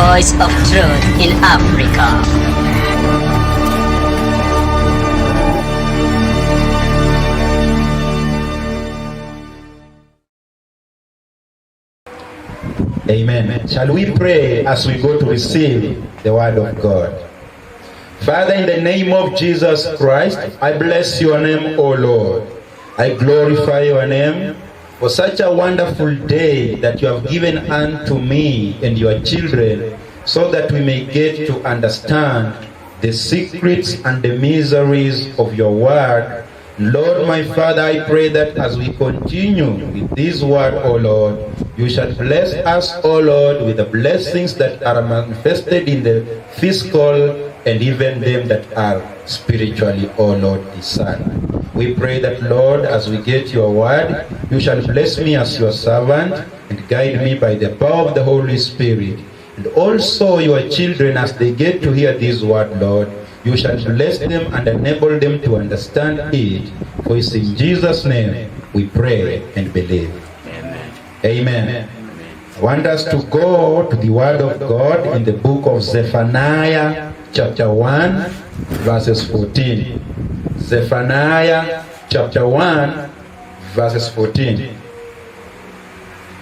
voice of truth in Africa. Amen. Shall we pray as we go to receive the word of God? Father, in the name of Jesus Christ, I bless your name, O Lord. I glorify your name for such a wonderful day that you have given unto me and your children, so that we may get to understand the secrets and the miseries of your word. Lord, my Father, I pray that as we continue with this word, O Lord, you shall bless us, O Lord, with the blessings that are manifested in the physical and even them that are spiritually, O Lord, discerned. We pray that, Lord, as we get your word, you shall bless me as your servant and guide me by the power of the Holy Spirit. And also your children, as they get to hear this word, Lord, you shall bless them and enable them to understand it. For it's in Jesus' name we pray and believe. Amen. Amen. I want us to go to the word of God in the book of Zephaniah chapter 1 verses 14. Zephaniah chapter 1 verses 14.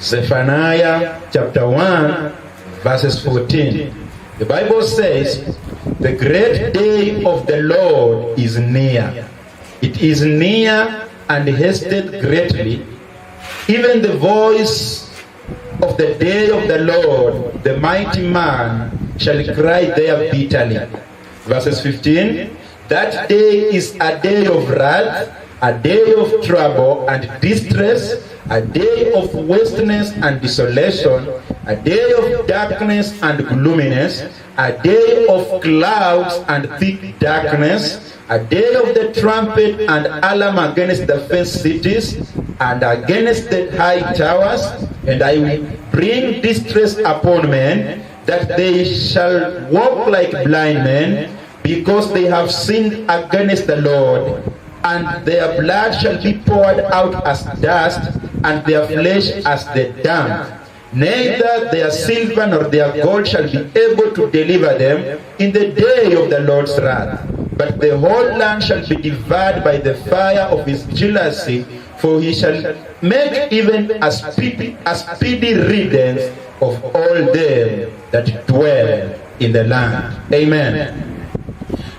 Zephaniah chapter 1 verses 14. The Bible says, the great day of the Lord is near. It is near and hasted greatly. Even the voice of the day of the Lord, the mighty man, shall cry there bitterly. Verses 15, that day is a day of wrath, a day of trouble and distress, a day of wasteness and desolation, a day of darkness and gloominess, a day of clouds and thick darkness, a day of the trumpet and alarm against the fenced cities and against the high towers, and I will bring distress upon men, that they shall walk like blind men, because they have sinned against the Lord, and their blood shall be poured out as dust, and their flesh as the dung. Neither their silver nor their gold shall be able to deliver them in the day of the Lord's wrath. But the whole land shall be devoured by the fire of his jealousy, for he shall make even a speedy riddance of all them that dwell in the land. Amen.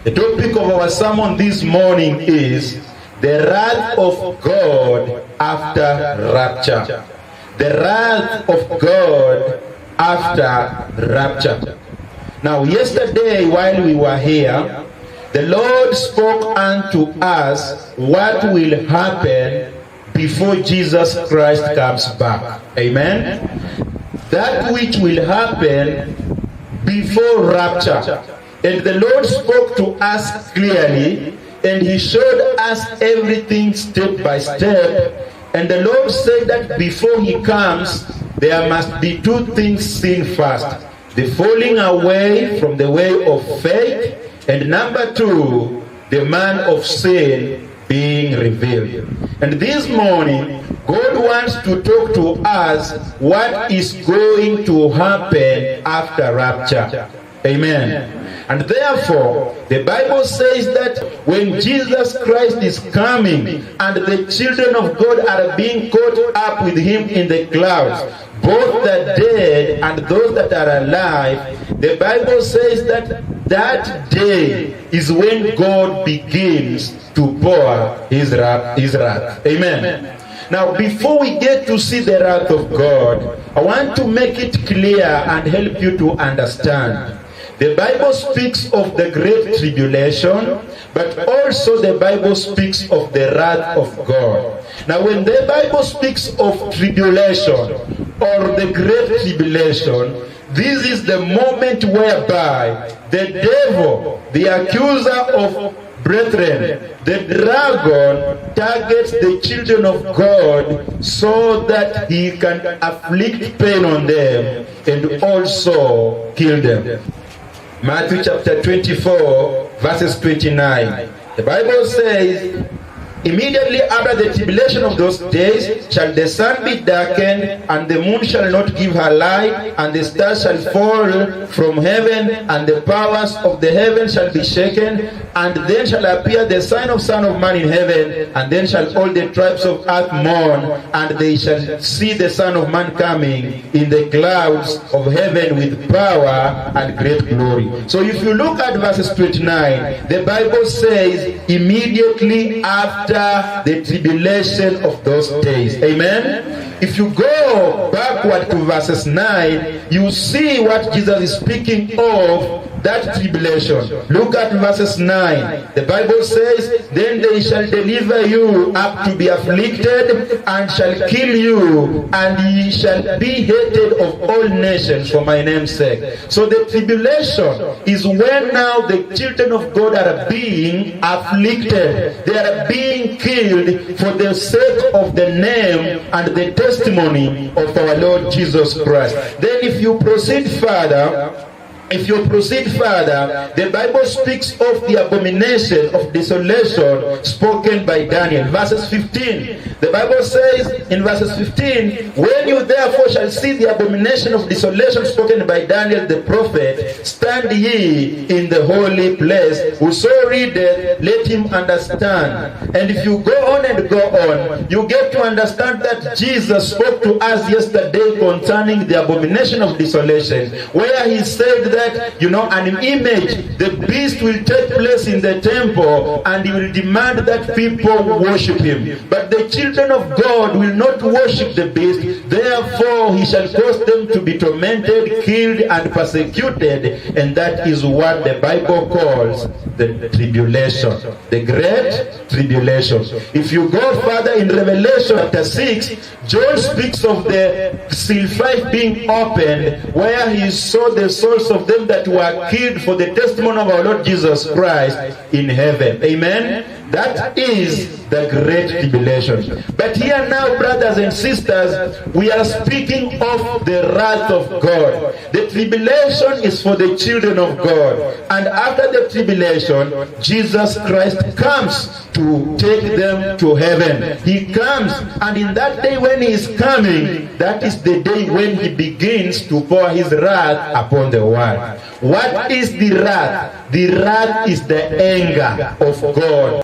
The topic of our sermon this morning is the wrath of God after rapture. The wrath of God after rapture. Now, yesterday while we were here, the Lord spoke unto us what will happen before Jesus Christ comes back. Amen? That which will happen before rapture. And the Lord spoke to us clearly, and he showed us everything step by step. And the Lord said that before he comes, there must be two things seen first: the falling away from the way of faith, and number two, the man of sin being revealed. And this morning, God wants to talk to us what is going to happen after rapture. Amen. And therefore, the Bible says that when Jesus Christ is coming and the children of God are being caught up with him in the clouds, both the dead and those that are alive, the Bible says that that day is when God begins to pour his wrath. Amen. Now, before we get to see the wrath of God, I want to make it clear and help you to understand. The Bible speaks of the great tribulation, but also the Bible speaks of the wrath of God. Now, when the Bible speaks of tribulation or the great tribulation, this is the moment whereby the devil, the accuser of brethren, the dragon, targets the children of God so that he can afflict pain on them and also kill them. Matthew chapter 24 verses 29. The Bible says, Immediately after the tribulation of those days shall the sun be darkened, and the moon shall not give her light, and the stars shall fall from heaven, and the powers of the heaven shall be shaken. And then shall appear the sign of Son of Man in heaven, and then shall all the tribes of earth mourn, and they shall see the Son of Man coming in the clouds of heaven with power and great glory. So if you look at verses 29, the Bible says immediately after the tribulation of those days. Amen? If you go backward to verses 9, you see what Jesus is speaking of, that tribulation. Look at verses 9. The Bible says, then they shall deliver you up to be afflicted, and shall kill you, and ye shall be hated of all nations for my name's sake. So the tribulation is when now the children of God are being afflicted. They are being killed for the sake of the name and the testimony of our Lord Jesus Christ. Then if you proceed further, the Bible speaks of the abomination of desolation spoken by Daniel. Verses 15. The Bible says in verses 15, when you therefore shall see the abomination of desolation spoken by Daniel the prophet, stand ye in the holy place. Whoso readeth, let him understand. And if you go on and go on, you get to understand that Jesus spoke to us yesterday concerning the abomination of desolation, where he said that, an image, the beast will take place in the temple, and he will demand that people worship him. But the children of God will not worship the beast, therefore he shall cause them to be tormented, killed, and persecuted. And that is what the Bible calls the tribulation, the great tribulation. If you go further in Revelation chapter 6, John speaks of the seal 5 being opened, where he saw the souls of them that were killed for the testimony of our Lord Jesus Christ in heaven. Amen? That is the great tribulation. But here now, brothers and sisters, we are speaking of the wrath of God. The tribulation is for the children of God. And after the tribulation, Jesus Christ comes to take them to heaven. He comes, and in that day when he is coming, that is the day when he begins to pour his wrath upon the world. What is the wrath? The wrath is the anger of God.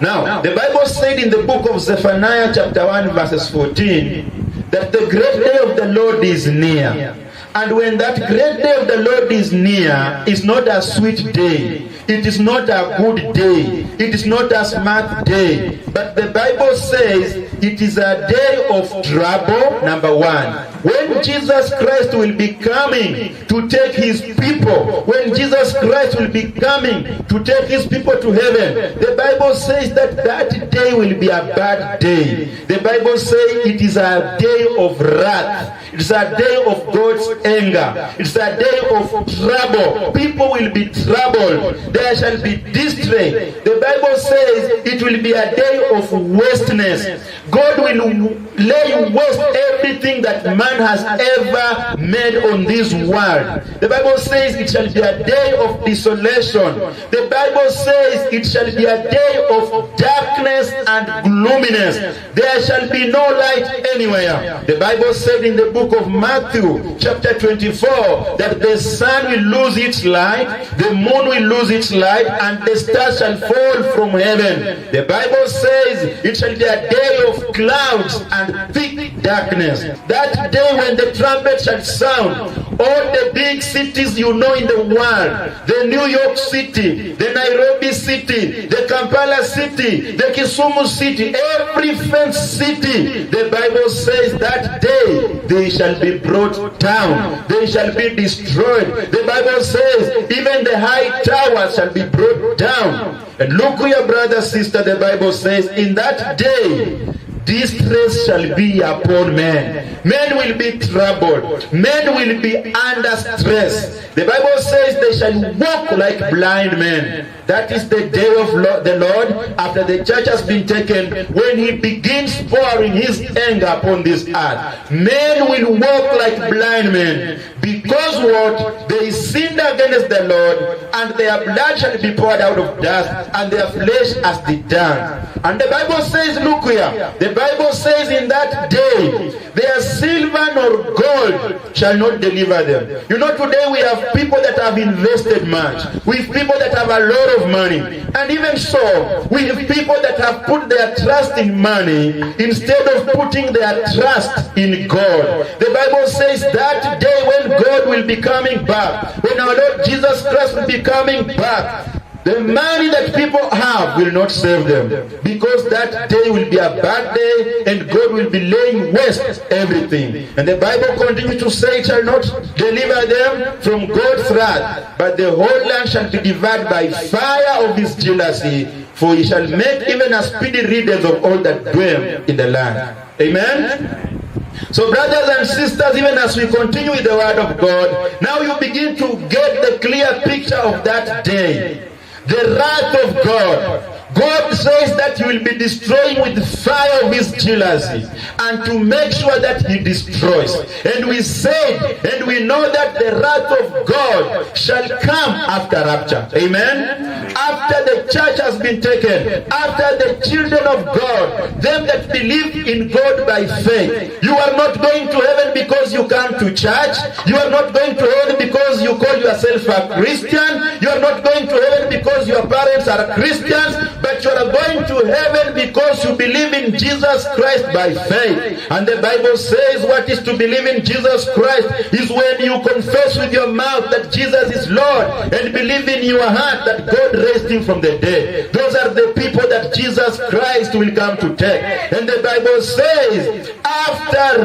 Now, the Bible said in the book of Zephaniah chapter 1 verses 14 that the great day of the Lord is near. And when that great day of the Lord is near, it's not a sweet day. It is not a good day. It is not a smart day. But the Bible says it is a day of trouble, number one. When Jesus Christ will be coming to take his people, when Jesus Christ will be coming to take his people to heaven, the Bible says that that day will be a bad day. The Bible says it is a day of wrath. It's a day of God's anger. It's a day of trouble. People will be troubled. There shall be distress. The Bible says it will be a day of wasteness. God will lay waste everything that man has ever made on this world. The Bible says it shall be a day of desolation. The Bible says it shall be a day of darkness and gloominess. There shall be no light anywhere. The Bible said in the book of Matthew chapter 24 that the sun will lose its light, the moon will lose its light, and the stars shall fall from heaven. The Bible says it shall be a day of clouds and thick darkness. That day when the trumpet shall sound, all the big cities you know in the world, the New York City, the Nairobi City, the Kampala City, the Kisumu City, every fenced city, the Bible says that day they shall be brought down. They shall be destroyed. The Bible says even the high towers shall be brought down. And look here, brother, sister, the Bible says in that day, distress shall be upon men. Men will be troubled. Men will be under stress. The Bible says they shall walk like blind men. That is the day of the Lord after the church has been taken, when he begins pouring his anger upon this earth. Men will walk like blind men, because what? They sinned against the Lord, and their blood shall be poured out of dust, and their flesh as the dung. And the Bible says, look here, the Bible says in that day, their silver nor gold shall not deliver them. You know, today we have people that have invested much. We have people that have a lot of money. And even so, we have people that have put their trust in money instead of putting their trust in God. The Bible says that day when God will be coming back, when our Lord Jesus Christ will be coming back, the money that people have will not save them, because that day will be a bad day and God will be laying waste everything. And the Bible continues to say, it shall not deliver them from God's wrath, but the whole land shall be devoured by fire of his jealousy, for he shall make even a speedy riddance of all that dwell in the land. Amen? So brothers and sisters, even as we continue with the word of God, now you begin to get the clear picture of that day. The wrath of God. God says that he will be destroying with the fire of his jealousy, and to make sure that he destroys. And we said, and we know that the wrath of God shall come after rapture. Amen? After the church has been taken, after the children of God, them that believe in God by faith. You are not going to heaven because you come to church. You are not going to heaven because you call yourself a Christian. You are not going to heaven because your parents are Christians. But you are going to heaven because you believe in Jesus Christ by faith. And the Bible says what is to believe in Jesus Christ is when you confess with your mouth that Jesus is Lord, and believe in your heart that God raised him from the dead. Those are the people that Jesus Christ will come to take. And the Bible says after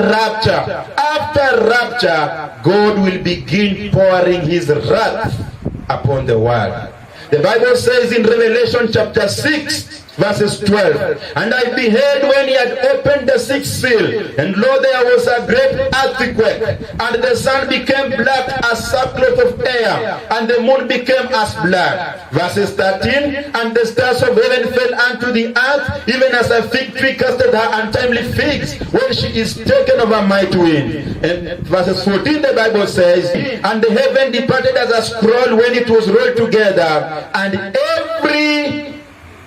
rapture, God will begin pouring his wrath upon the world. The Bible says in Revelation chapter 6, verses 12, and I beheld when he had opened the sixth seal, and lo, there was a great earthquake, and the sun became black as sackcloth of hair, and the moon became as blood. Verses 13, and the stars of heaven fell unto the earth, even as a fig tree casted her untimely figs when she is taken of a mighty wind. And verses 14, the Bible says, and the heaven departed as a scroll when it was rolled together, and every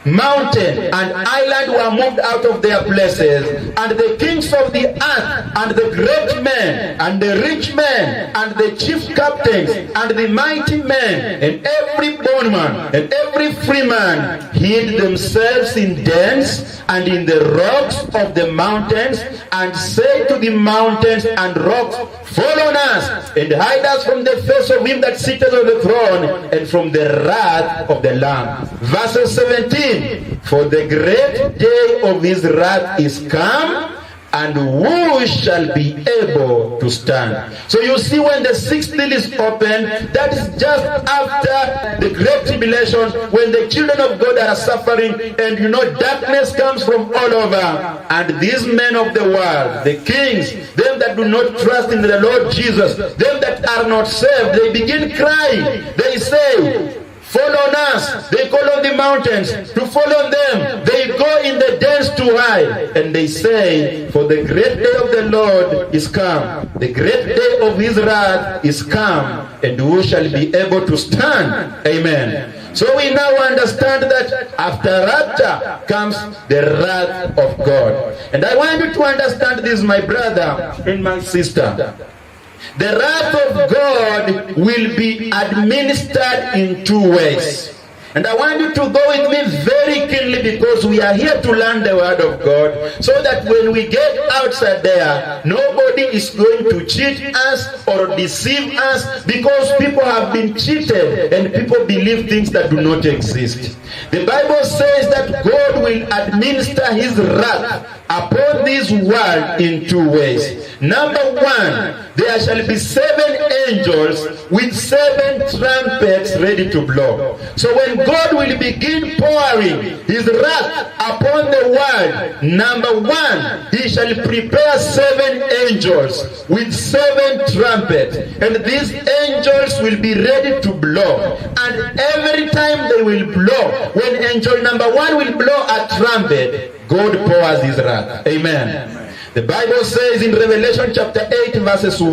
mountain and island were moved out of their places, and the kings of the earth, and the great men, and the rich men, and the chief captains, and the mighty men, and every bondman, and every freeman hid themselves in dens and in the rocks of the mountains, and said to the mountains and rocks, fall on us, and hide us from the face of him that sitteth on the throne, and from the wrath of the Lamb. Verse 17, for the great day of his wrath is come, and who shall be able to stand? So you see, when the sixth seal is opened, that is just after the great tribulation, when the children of God are suffering, and you know, darkness comes from all over, and these men of the world, the kings, them that do not trust in the Lord Jesus, them that are not saved, they begin crying. They say, fall on us. They call on the mountains to fall on them. They go in the dens to hide. And they say, for the great day of the Lord is come. The great day of his wrath is come. And who shall be able to stand? Amen. So we now understand that after rapture comes the wrath of God. And I want you to understand this, my brother and my sister. The wrath of God will be administered in two ways. And I want you to go with me very keenly, because we are here to learn the word of God, so that when we get outside there, nobody is going to cheat us or deceive us, because people have been cheated and people believe things that do not exist. The Bible says that God will administer his wrath upon this world in two ways. Number one, there shall be 7 angels with 7 trumpets ready to blow. So when God will begin pouring his wrath upon the world, number one, he shall prepare 7 angels with 7 trumpets. And these angels will be ready to blow. And every time they will blow, when angel number 1 will blow a trumpet, God pours his wrath. Amen. The Bible says in Revelation chapter 8 verses 1,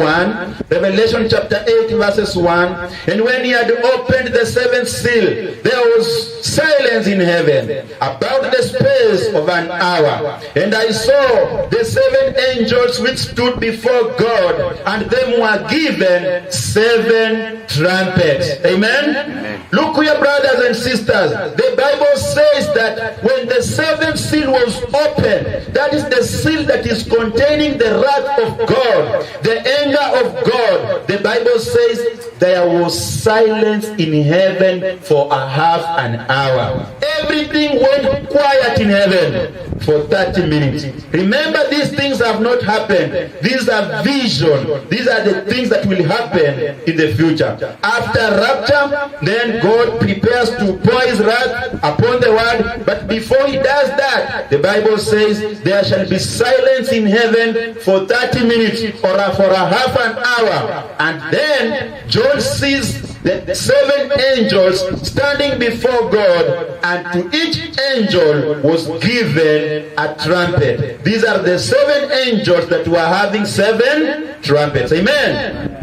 Revelation chapter 8 verses 1, and when he had opened the 7th seal, there was silence in heaven about the space of an hour. And I saw the 7 angels which stood before God, and them were given 7 trumpets. Amen? Look here, brothers and sisters. The Bible says that when the 7th seal was opened, that is the seal that is containing the wrath of God, the anger of God. The Bible says there was silence in heaven for a half an hour. Everything went quiet in heaven for 30 minutes. Remember, these things have not happened. These are vision. These are the things that will happen in the future. After rapture, then God prepares to pour his wrath upon the world. But before he does that, the Bible says there shall be silence in heaven for 30 minutes or for a half an hour. And then John sees the 7 angels standing before God, and to each angel was given a trumpet. These are the 7 angels that were having 7 trumpets. Amen.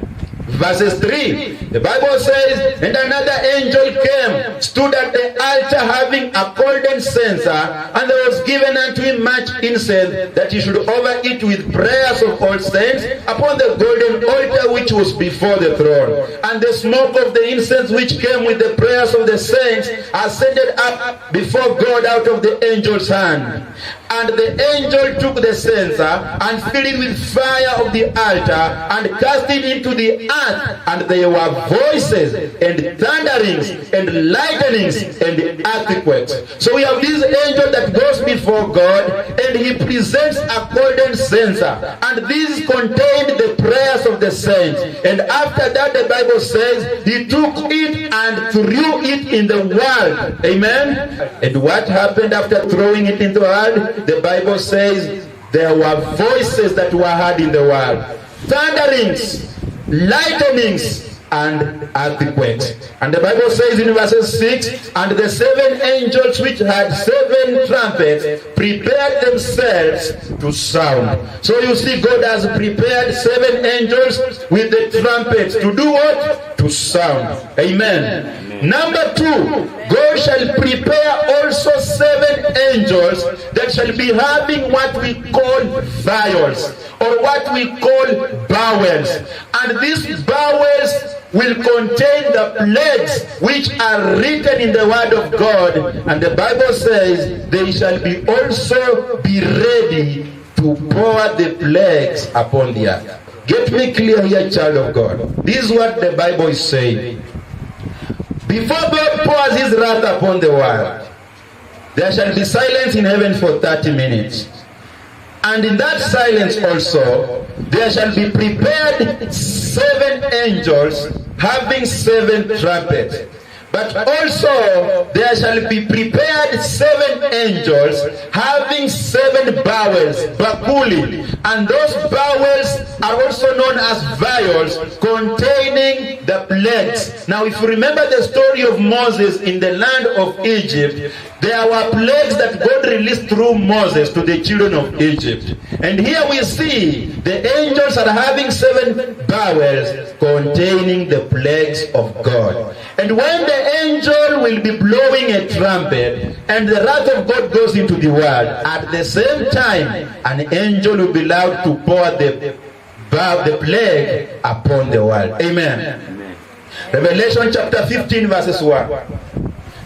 Verses 3, the Bible says, and another angel came, stood at the altar having a golden censer, and there was given unto him much incense, that he should over it with prayers of all saints upon the golden altar which was before the throne. And the smoke of the incense which came with the prayers of the saints ascended up before God out of the angel's hand. And the angel took the censer and filled it with fire of the altar and cast it into the earth. And there were voices and thunderings and lightnings and earthquakes. So we have this angel that goes before God, and he presents a golden censer. And these contained the prayers of the saints. And after that, the Bible says he took it and threw it in the world. Amen. And what happened after throwing it in the world? The Bible says there were voices that were heard in the world, thunderings, lightnings, and earthquakes. And the Bible says in verses 6, and the 7 angels which had 7 trumpets prepared themselves to sound. So you see, God has prepared 7 angels with the trumpets to do what? To sound. Amen. Number 2, God shall prepare also 7 angels that shall be having what we call vials, or what we call bowels. And these bowels will contain the plagues which are written in the word of God. And the Bible says they shall be also be ready to pour the plagues upon the earth. Get me clear here, child of God. This is what the Bible is saying. Before God pours his wrath upon the world, there shall be silence in heaven for 30 minutes. And in that silence also, there shall be prepared 7 angels having 7 trumpets. But also there shall be prepared 7 angels having 7 bowels, bakuli. And those bowels are also known as vials, containing the plagues. Now if you remember the story of Moses in the land of Egypt, there were plagues that God released through Moses to the children of Egypt. And here we see the angels are having 7 bowels containing the plagues of God. And when the angel will be blowing a trumpet and the wrath of God goes into the world, at the same time an angel will be allowed to pour the plague upon the world. Amen. Revelation chapter 15 verses 1.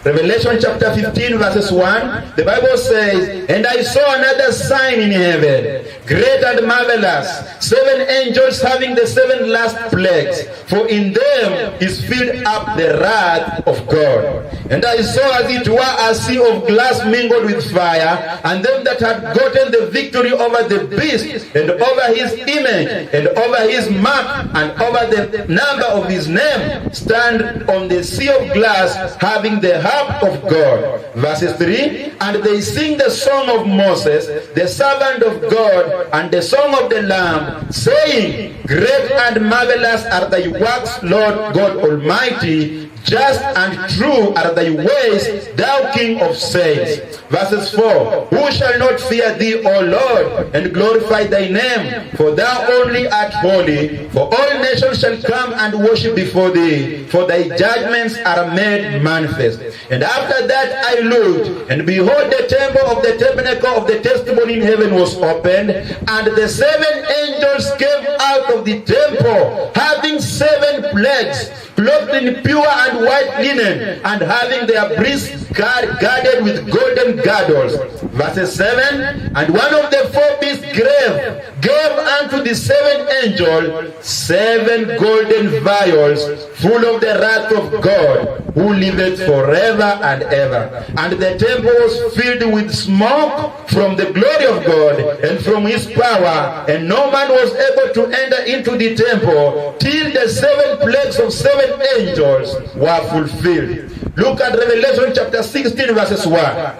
Revelation chapter 15 verses 1, the Bible says, and I saw another sign in heaven, great and marvelous, 7 angels having the 7 last plagues, for in them is filled up the wrath of God. And I saw as it were a sea of glass mingled with fire, and them that had gotten the victory over the beast, and over his image, and over his mark, and over the number of his name, stand on the sea of glass, having the harp of God. Verses 3, and they sing the song of Moses, the servant of God, and the song of the Lamb, saying, great and marvelous are thy works, Lord God Almighty, just and true are thy ways, thou King of saints. Verses 4, who shall not fear thee, O Lord, and glorify thy name? For thou only art holy, for all nations shall come and worship before thee, for thy judgments are made manifest. And after that I looked, and behold, the temple of the tabernacle of the testimony in heaven was opened, and the 7 angels came out of the temple, having 7 plagues, clothed in pure and white linen, and having their breasts guarded with golden girdles. Verses 7, and one of the 4 beasts gave unto the 7 angels 7 golden vials, full of the wrath of God, who liveth forever and ever. And the temple was filled with smoke from the glory of God and from his power, and no man was able to enter into the temple till the 7 plagues of 7 angels were fulfilled. Look at Revelation chapter 16 verses 1.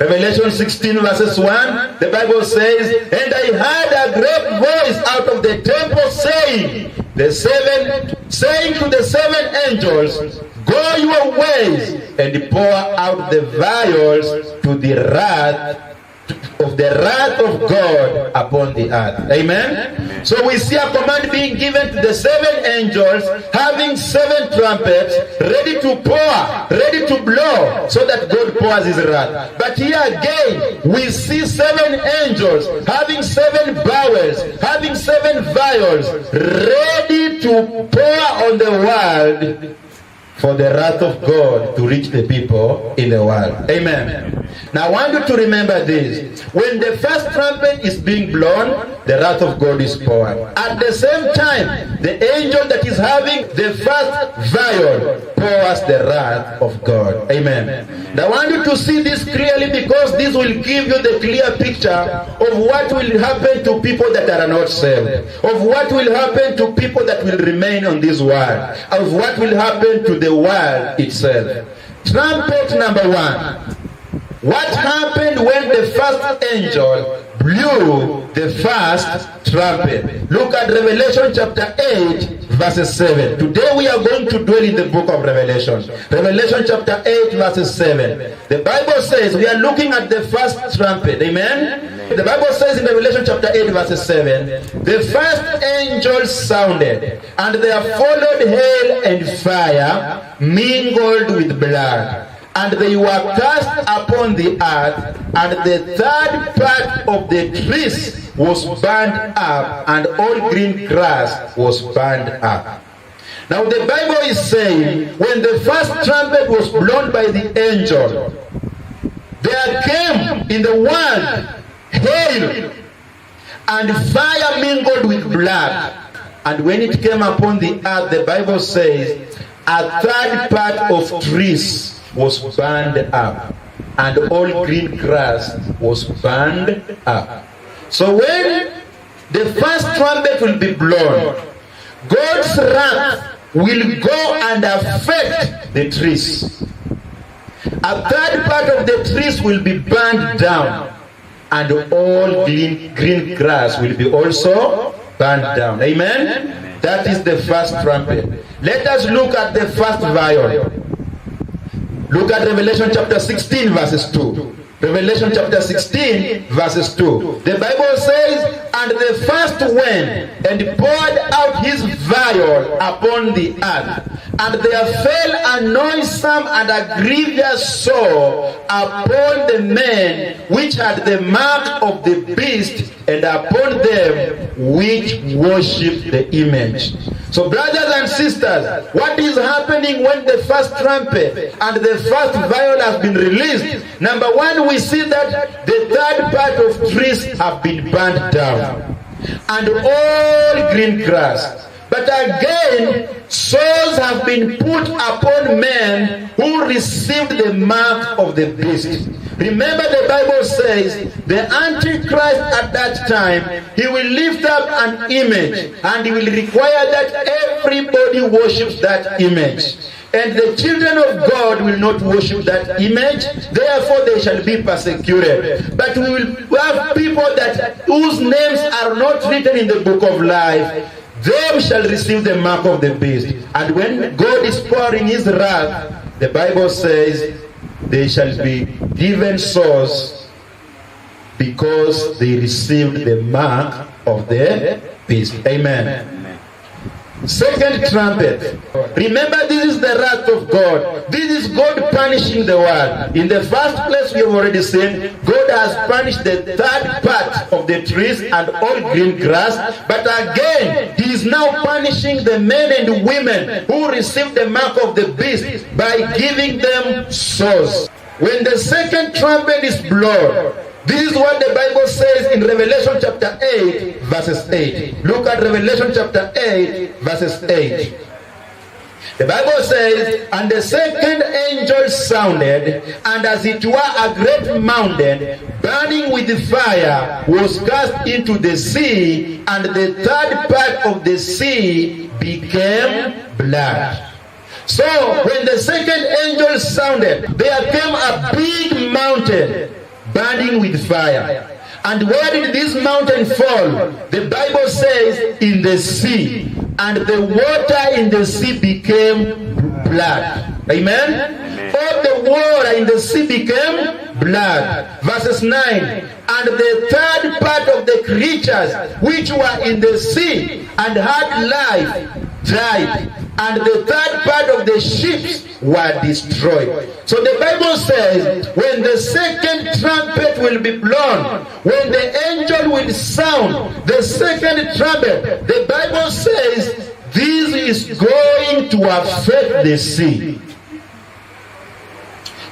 Revelation 16 verses 1, the Bible says, and I heard a great voice out of the temple saying to the 7 angels, go your ways and pour out the vials to the wrath of God upon the earth. Amen? So we see a command being given to the 7 angels, having 7 trumpets, ready to pour, ready to blow, so that God pours his wrath. But here again, we see 7 angels, having 7 bowels, having 7 vials, ready to pour on the world, for the wrath of God to reach the people in the world. Amen. Now I want you to remember this. When the first trumpet is being blown, the wrath of God is poured. At the same time, the angel that is having the first vial pours the wrath of God. Amen. Now I want you to see this clearly, because this will give you the clear picture of what will happen to people that are not saved, of what will happen to people that will remain on this world, of what will happen to the world itself. Trumpet number 1. What happened when the first angel blew the first trumpet? Look at Revelation chapter 8 verses 7. Today we are going to dwell in the book of Revelation. Revelation chapter 8 verses 7. The Bible says, we are looking at the first trumpet. Amen? The Bible says in Revelation chapter 8 verses 7, the first angel sounded, and there followed hail and fire mingled with blood. And they were cast upon the earth, and the 3rd part of the trees was burned up, and all green grass was burned up. Now the Bible is saying, when the first trumpet was blown by the angel, there came in the world hail and fire mingled with blood. And when it came upon the earth, the Bible says, a 3rd part of trees was burned up, and all green grass was burned up. So when the first trumpet will be blown, God's wrath will go and affect the trees. A 3rd part of the trees will be burned down, and all green grass will be also burned down. Amen? That is the first trumpet. Let us look at the first vial. Look at Revelation chapter 16 verses 2. Revelation chapter 16 verses 2. The Bible says, and the first went and poured out his vial upon the earth, and there fell a noisome and a grievous sore upon the men which had the mark of the beast, and upon them which worshipped the image. So brothers and sisters, what is happening when the first trumpet and the first vial has been released? Number 1, we see that the 3rd part of trees have been burnt down, and all green grass. But again, sores have been put upon men who received the mark of the beast. Remember, the Bible says the Antichrist at that time, he will lift up an image, and he will require that everybody worships that image. And the children of God will not worship that image, therefore they shall be persecuted. But we will have people whose names are not written in the book of life. Them shall receive the mark of the beast. And when God is pouring his wrath, the Bible says they shall be given sores because they received the mark of the beast. Amen. Second trumpet. Remember, this is the wrath of God. This is God punishing the world. In the first place, we have already seen God has punished the third part of the trees and all green grass. But again, he is now punishing the men and women who received the mark of the beast by giving them sores. When the second trumpet is blown, this is what the Bible says in Revelation chapter 8, verses 8. Look at Revelation chapter 8, verses 8. The Bible says, and the second angel sounded, and as it were a great mountain, burning with fire, was cast into the sea, and the third part of the sea became blood. So, when the second angel sounded, there came a big mountain, burning with fire. And where did this mountain fall? The Bible says in the sea. And the water in the sea became blood. Amen? All the water in the sea became blood. Verses 9. And the third part of the creatures which were in the sea and had life died. And the third part of the ships were destroyed. So the Bible says, when the second trumpet will be blown, when the angel will sound the second trumpet, the Bible says this is going to affect the sea.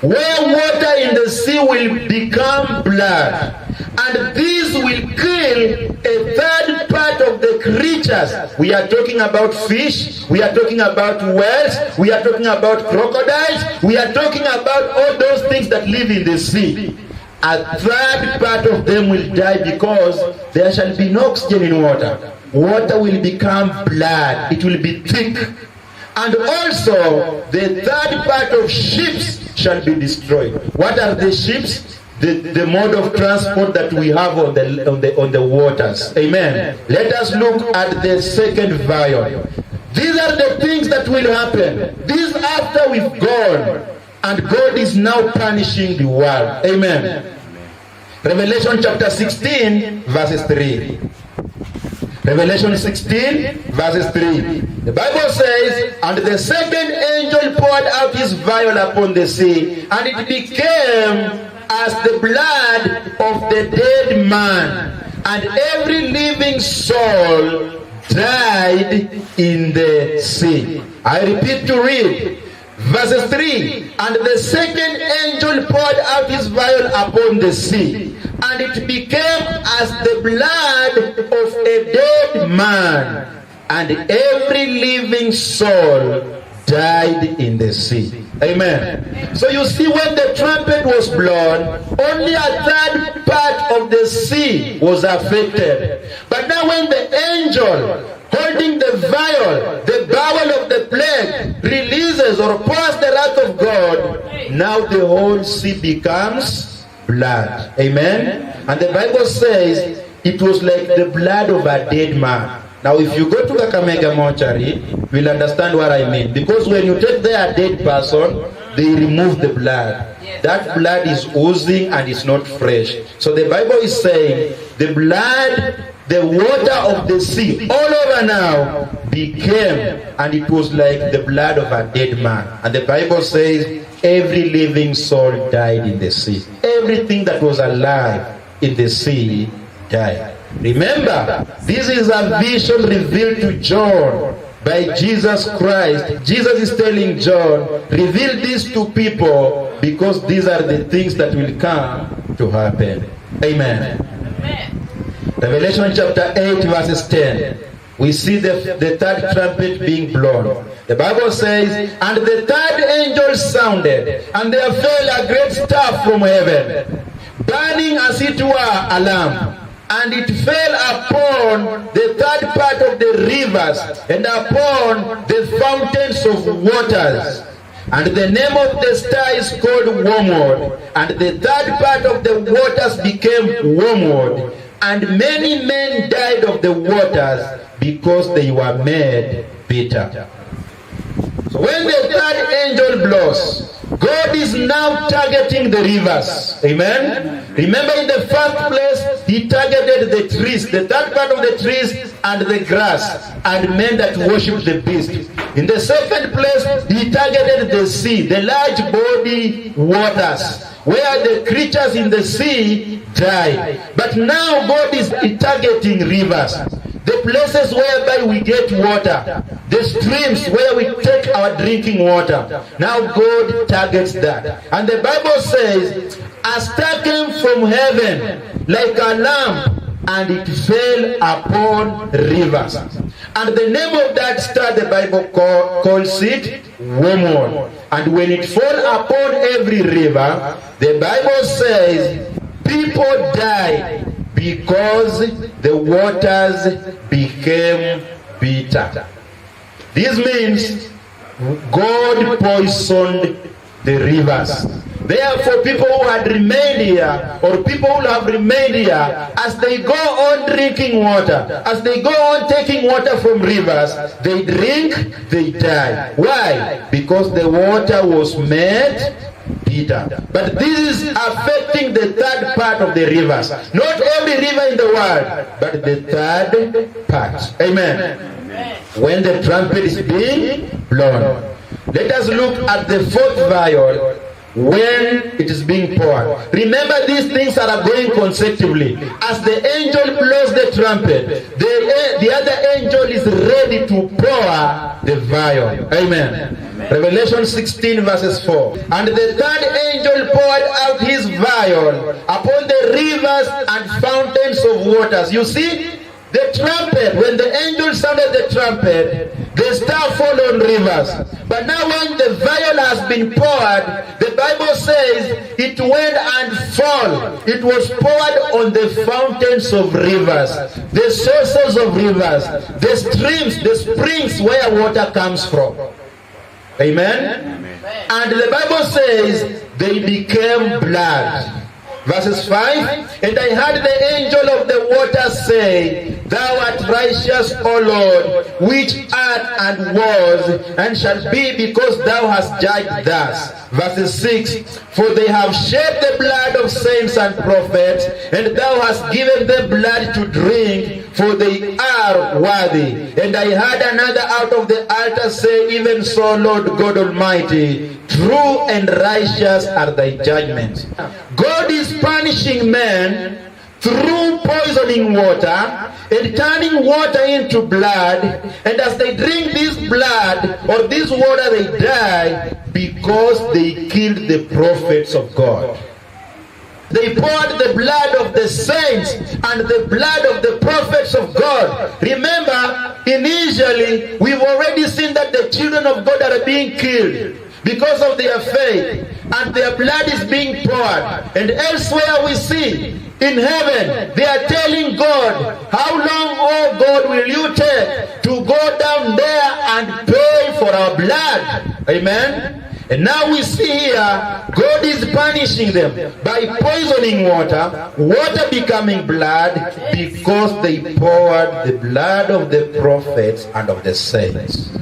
Where water in the sea will become blood. And this will kill a third part of the creatures. We are talking about fish, we are talking about whales, we are talking about crocodiles, we are talking about all those things that live in the sea. A third part of them will die because there shall be no oxygen in water. Water will become blood, it will be thick. And also the third part of ships shall be destroyed. What are the ships? The mode of transport that we have on the waters. Amen. Let us look at the second vial. These are the things that will happen. This after we've gone, and God is now punishing the world. Amen. Revelation chapter 16, verses 3. Revelation 16, verses 3. The Bible says, and the second angel poured out his vial upon the sea, and it became as the blood of the dead man, and every living soul died in the sea. I repeat to read. Verses 3. And the second angel poured out his vial upon the sea, and it became as the blood of a dead man, and every living soul died in the sea. Amen. So you see, when the trumpet was blown, only a third part of the sea was affected. But now when the angel holding the vial, the bowel of the plague, releases or pours the wrath of God, now the whole sea becomes blood. Amen. And the Bible says it was like the blood of a dead man. Now if you go to Kakamega mortuary, you'll understand what I mean. Because when you take their dead person, they remove the blood. That blood is oozing and it's not fresh. So the Bible is saying the blood, the water of the sea all over now became, and it was like the blood of a dead man. And the Bible says every living soul died in the sea. Everything that was alive in the sea died. Remember, this is a vision revealed to John by Jesus Christ. Jesus is telling John, reveal this to people because these are the things that will come to happen. Amen. Amen. Revelation chapter 8 verses 10. We see the third trumpet being blown. The Bible says, and the third angel sounded, and there fell a great star from heaven, burning as it were a lamp. And it fell upon the third part of the rivers and upon the fountains of waters. And the name of the star is called Wormwood. And the third part of the waters became wormwood. And many men died of the waters because they were made bitter. So when the third angel blows, God is now targeting the rivers. Amen? Remember, in the first place, he targeted the trees, the third part of the trees and the grass, and men that worship the beast. In the second place, he targeted the sea, the large body waters, where the creatures in the sea die. But now God is targeting rivers, the places whereby we get water, the streams where we take our drinking water. Now God targets that. And the Bible says, a star came from heaven like a lamp, and it fell upon rivers. And the name of that star, the Bible calls it Wormwood. And when it fell upon every river, the Bible says people died because the waters became bitter. This means God poisoned the rivers. Therefore, people who had remained here, or people who have remained here, as they go on drinking water, as they go on taking water from rivers, they drink, they die. Why? Because the water was made bitter. But this is affecting the third part of the rivers. Not every river in the world, but the third part. Amen. When the trumpet is being blown. Let us look at the fourth vial when it is being poured. Remember, these things are going consecutively. As the angel blows the trumpet, the other angel is ready to pour the vial. Amen. Revelation 16 verses 4. And the third angel poured out his vial upon the rivers and fountains of waters. You see, the trumpet, when the angel sounded the trumpet, the star fell on rivers. But now when the vial has been poured, the Bible says it went and fell. It was poured on the fountains of rivers, the sources of rivers, the streams, the springs where water comes from. Amen? And the Bible says they became blood. Verses 5, and I heard the angel of the waters say, Thou art righteous, O Lord, which art and was, and shall be, because thou hast judged thus. Verses 6, for they have shed the blood of saints and prophets, and thou hast given them blood to drink, for they are worthy. And I heard another out of the altar say, Even so, Lord God Almighty, true and righteous are thy judgments. God is punishing men through poisoning water and turning water into blood, and as they drink this blood or this water, they die because they killed the prophets of God. They poured the blood of the saints and the blood of the prophets of God. Remember, initially, we've already seen that the children of God are being killed because of their faith, and their blood is being poured. And elsewhere we see, in heaven, they are telling God, how long, oh God, will you take to go down there and pay for our blood? Amen? And now we see here, God is punishing them by poisoning water, water becoming blood, because they poured the blood of the prophets and of the saints.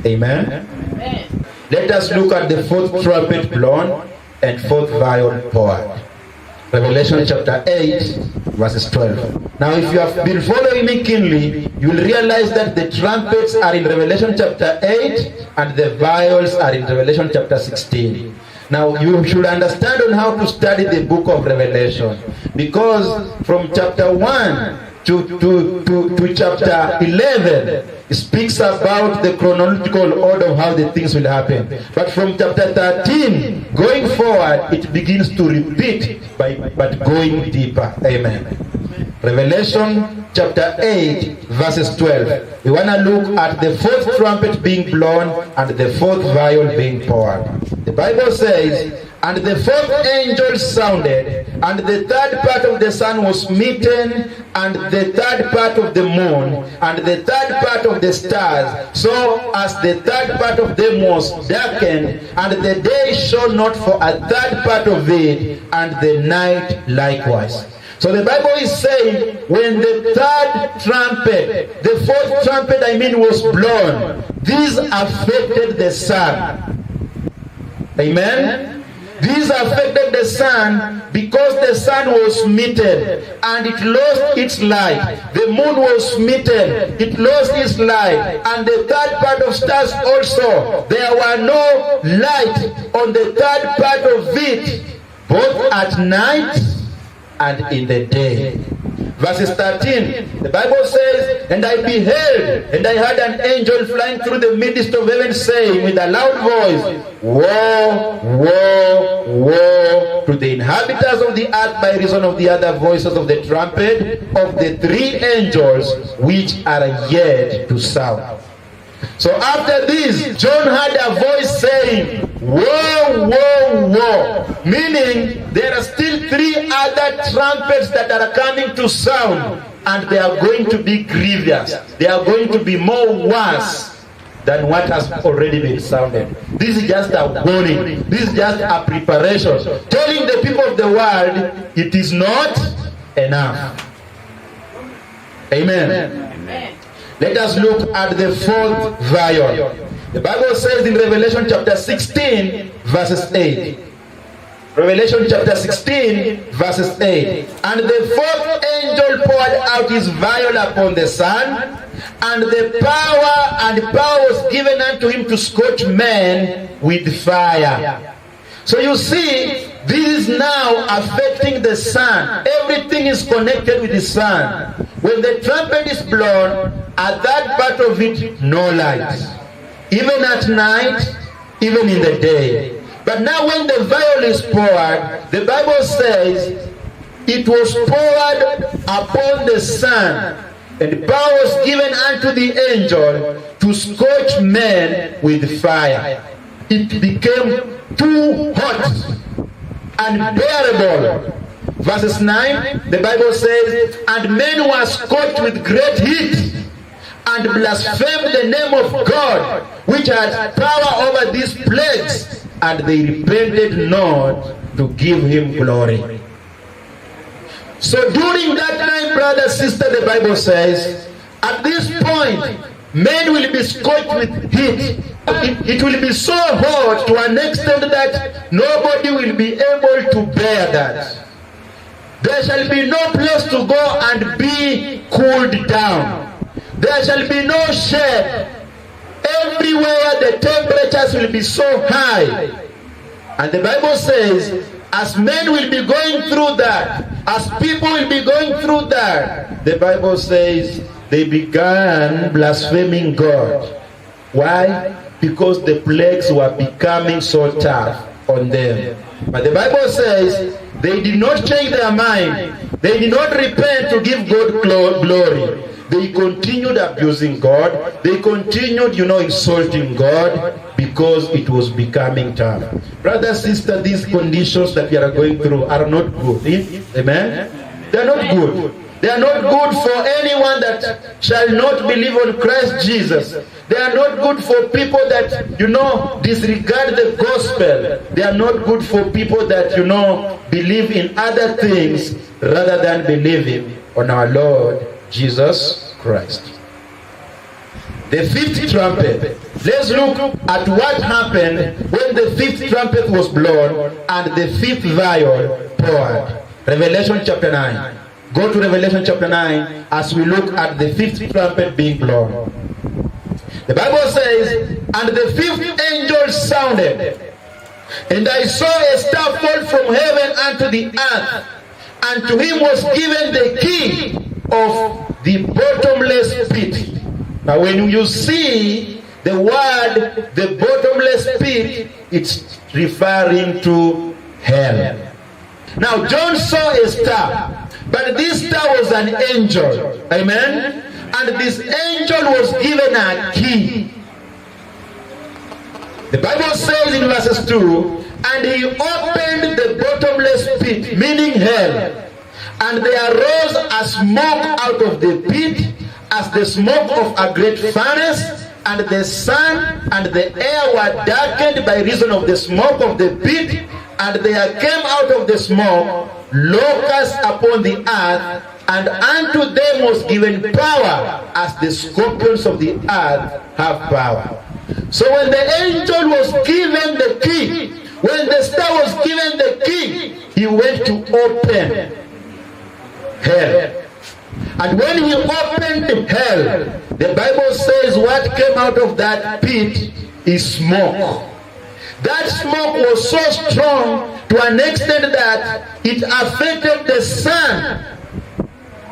Amen? Let us look at the fourth trumpet blown and fourth vial poured. Revelation chapter 8, verses 12. Now, if you have been following me keenly, you will realize that the trumpets are in Revelation chapter 8 and the vials are in Revelation chapter 16. Now, you should understand on how to study the book of Revelation, because from chapter 1 to chapter 11, it speaks about the chronological order of how the things will happen. But from chapter 13, going forward, it begins to repeat, but going deeper. Amen. Revelation chapter 8, verses 12. We want to look at the fourth trumpet being blown and the fourth vial being poured. The Bible says, And the fourth angel sounded, and the third part of the sun was smitten, and the third part of the moon, and the third part of the stars, so as the third part of them was darkened, and the day shone not for a third part of it, and the night likewise. So the Bible is saying, when the third trumpet, the fourth trumpet was blown, this affected the sun. Amen? This affected the sun because the sun was smitten and it lost its light. The moon was smitten, it lost its light. And the third part of stars also, there were no light on the third part of it, both at night and in the day. Verses 13, the Bible says, and I beheld, and I heard an angel flying through the midst of heaven, saying with a loud voice, Woe, woe, woe to the inhabitants of the earth by reason of the other voices of the trumpet of the three angels which are yet to sound. So after this, John heard a voice saying, Woe, woe, woe. Meaning, there are still three other trumpets that are coming to sound, and they are going to be grievous. They are going to be more worse than what has already been sounded. This is just a warning. This is just a preparation, telling the people of the world it is not enough. Amen. Amen. Let us look at the fourth vial. The Bible says in Revelation chapter 16, verses 8. Revelation chapter 16, verses 8. And the fourth angel poured out his vial upon the sun, and the power was given unto him to scorch men with fire. So you see, this is now affecting the sun. Everything is connected with the sun. When the trumpet is blown, at that part of it, no light. Even at night, even in the day. But now when the vial is poured, the Bible says, it was poured upon the sun, and power was given unto the angel to scorch men with fire. It became too hot, unbearable. Verses 9, the Bible says, and men were scorched with great heat, and blasphemed the name of God, which had power over these plagues, and they repented not to give him glory. So during that time, brother, sister, the Bible says, at this point, men will be scorched with heat. It will be so hot to an extent that nobody will be able to bear that. There shall be no place to go and be cooled down. There shall be no shade. Everywhere the temperatures will be so high. And the Bible says, as men will be going through that, as people will be going through that, the Bible says they began blaspheming God. Why? Because the plagues were becoming so tough on them. But the Bible says they did not change their mind. They did not repent to give God glory. They continued abusing God. They continued, insulting God because it was becoming tough. Brother, sister, these conditions that we are going through are not good. Amen? They are not good. They are not good for anyone that shall not believe on Christ Jesus. They are not good for people that, disregard the gospel. They are not good for people that, believe in other things rather than believing on our Lord Jesus Christ. The fifth trumpet. Let's look at what happened when the fifth trumpet was blown and the fifth vial poured. Revelation chapter 9. Go to Revelation chapter 9 as we look at the fifth trumpet being blown. The Bible says, and the fifth angel sounded, and I saw a star fall from heaven unto the earth, and to him was given the key of the bottomless pit. Now when you see the word, the bottomless pit, it's referring to hell. Now John saw a star, but this star was an angel. Amen? And this angel was given a key. The Bible says in verses 2, And he opened the bottomless pit, meaning hell. And there arose a smoke out of the pit, as the smoke of a great furnace, and the sun and the air were darkened by reason of the smoke of the pit, and there came out of the smoke locusts upon the earth, and unto them was given power, as the scorpions of the earth have power. So when the angel was given the key, when the star was given the key, he went to open hell. And when he opened hell, the Bible says what came out of that pit is smoke. That smoke was so strong to an extent that it affected the sun.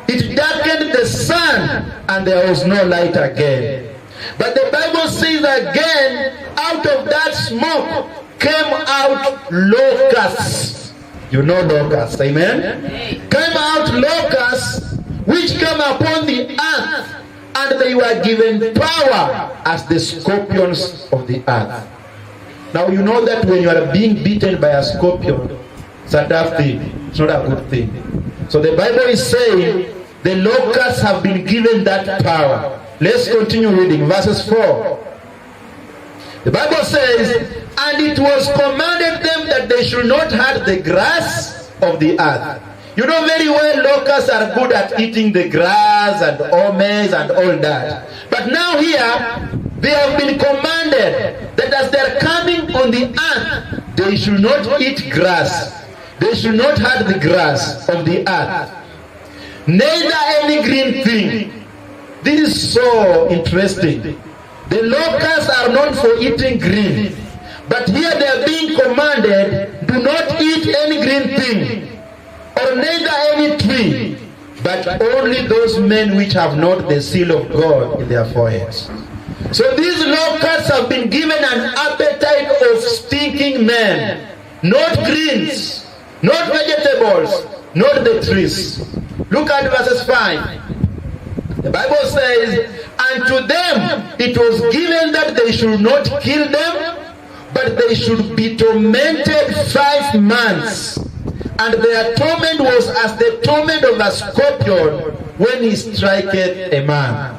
It darkened the sun, and there was no light again. But the Bible says again, out of that smoke came out locusts. You know locusts, amen? Came out locusts which came upon the earth, and they were given power as the scorpions of the earth. Now you know that when you are being beaten by a scorpion, it's a tough thing. It's not a good thing. So the Bible is saying the locusts have been given that power. Let's continue reading verses 4. The Bible says, and it was commanded them that they should not hurt the grass of the earth. You know very well locusts are good at eating the grass and omes and all that. But now here, they have been commanded that as they are coming on the earth, they should not eat grass. They should not hurt the grass of the earth. Neither any green thing. This is so interesting. The locusts are known for eating green. But here they are being commanded, do not eat any green thing, or neither any tree, but only those men which have not the seal of God in their foreheads. So these locusts have been given an appetite of stinking men, not greens, not vegetables, not the trees. Look at verses 5. The Bible says, and to them it was given that they should not kill them, but they should be tormented 5 months. And their torment was as the torment of a scorpion when he striketh a man.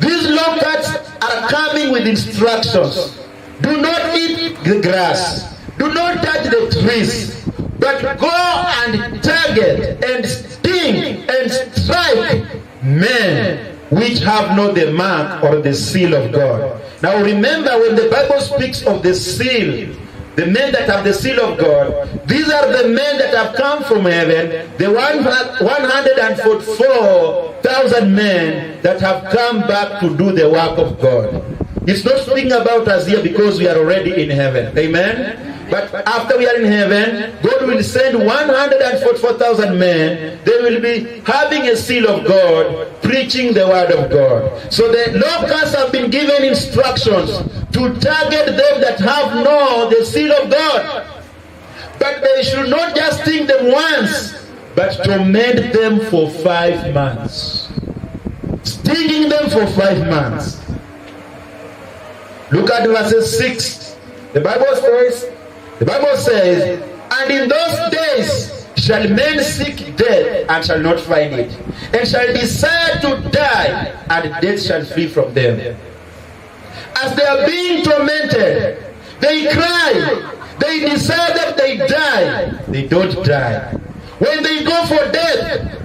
These locusts are coming with instructions. Do not eat the grass. Do not touch the trees. But go and target and sting and strike men which have not the mark or the seal of God. Now remember, when the Bible speaks of the seal, the men that have the seal of God, these are the men that have come from heaven, the 144,000 men that have come back to do the work of God. It's not speaking about us here because we are already in heaven. Amen? But after we are in heaven, God will send 144,000 men. They will be having a seal of God, preaching the word of God. So the locusts have been given instructions to target them that have the seal of God. But they should not just sting them once, but torment them for 5 months. Stinging them for 5 months. Look at verses 6. The Bible says, and in those days shall men seek death and shall not find it, and shall desire to die, and death shall flee from them. As they are being tormented, they cry, they desire that they die, they don't die. When they go for death,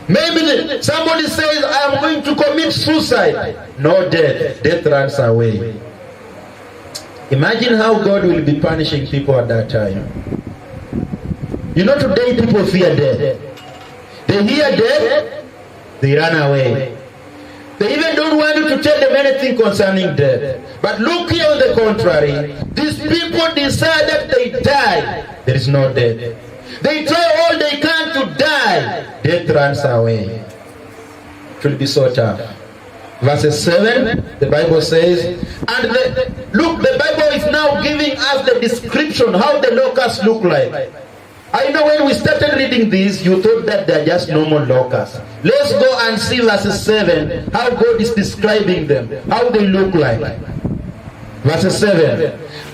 maybe somebody says, I am going to commit suicide. No death, death runs away. Imagine how God will be punishing people at that time. You know, today people fear death. They hear death, they run away. They even don't want you to tell them anything concerning death. But look here on the contrary. These people decide that they die. There is no death. They try all they can to die. Death runs away. It will be so tough. Verses 7, the Bible says, and look, the Bible is now giving us the description how the locusts look like. I know when we started reading this, you thought that they're just normal locusts. Let's go and see verses 7, how God is describing them, how they look like. Verse 7.